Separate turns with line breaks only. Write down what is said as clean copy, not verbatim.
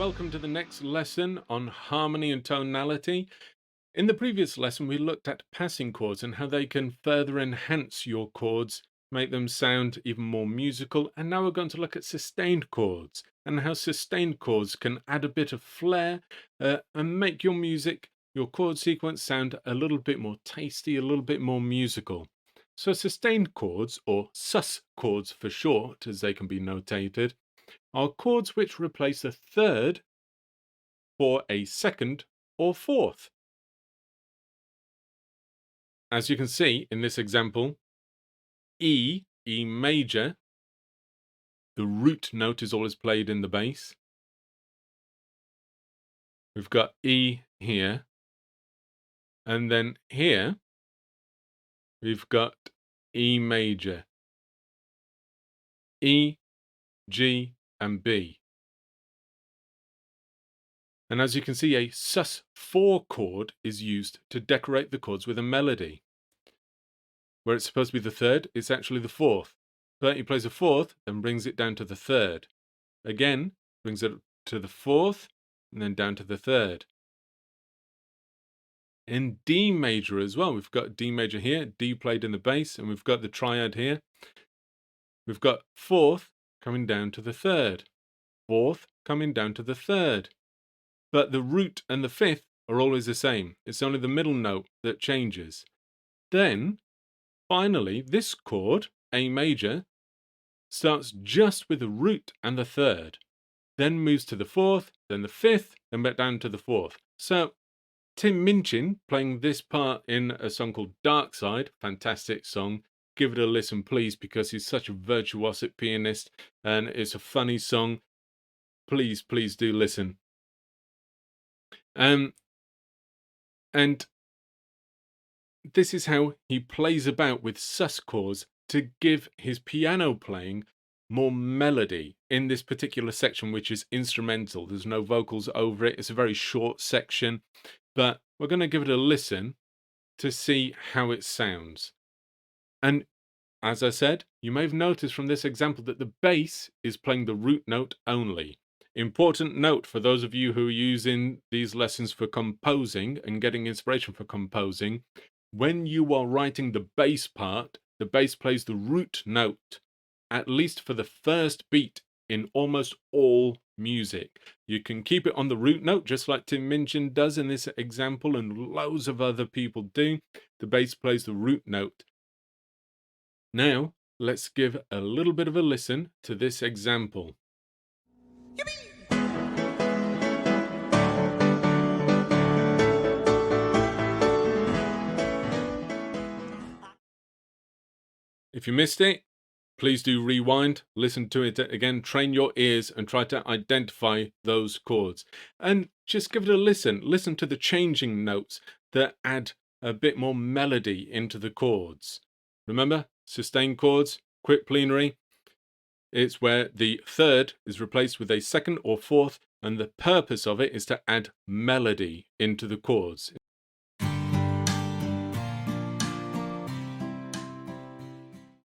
welcome to the next lesson on harmony and tonality. In the previous lesson, we looked at passing chords and how they can further enhance your chords, make them sound even more musical. And now we're going to look at sustained chords and how sustained chords can add a bit of flair and make your music, your chord sequence sound a little bit more tasty, a little bit more musical. So sustained chords, or sus chords for short, as they can be notated, are chords which replace a third for a second or fourth. As you can see in this example, E major, the root note is always played in the bass. We've got E here, and then here we've got E major, E, G, and B. And as you can see, a sus4 chord is used to decorate the chords with a melody. Where it's supposed to be the third, it's actually the fourth. But he plays a fourth, then brings it down to the third. Again, brings it to the fourth, and then down to the third. In D major as well, we've got D major here, D played in the bass, and we've got the triad here. We've got fourth coming down to the third, fourth coming down to the third. But the root and the fifth are always the same. It's only the middle note that changes. Then, finally, this chord, A major, starts just with the root and the third, then moves to the fourth, then the fifth, then back down to the fourth. So Tim Minchin playing this part in a song called Dark Side, fantastic song. Give it a listen, please, because he's such a virtuosic pianist and it's a funny song. Please, please do listen. And this is how he plays about with sus chords to give his piano playing more melody in this particular section, which is instrumental. There's no vocals over it. It's a very short section, but we're going to give it a listen to see how it sounds. And as I said, you may have noticed from this example that the bass is playing the root note only. Important note for those of you who are using these lessons for composing and getting inspiration for composing, when you are writing the bass part, the bass plays the root note, at least for the first beat in almost all music. You can keep it on the root note, just like Tim Minchin does in this example, and loads of other people do. The bass plays the root note. Now, let's give a little bit of a listen to this example. If you missed it, please do rewind, listen to it again, train your ears and try to identify those chords. And just give it a listen. Listen to the changing notes that add a bit more melody into the chords. Remember, sustained chords, quick plenary, it's where the third is replaced with a second or fourth, and the purpose of it is to add melody into the chords.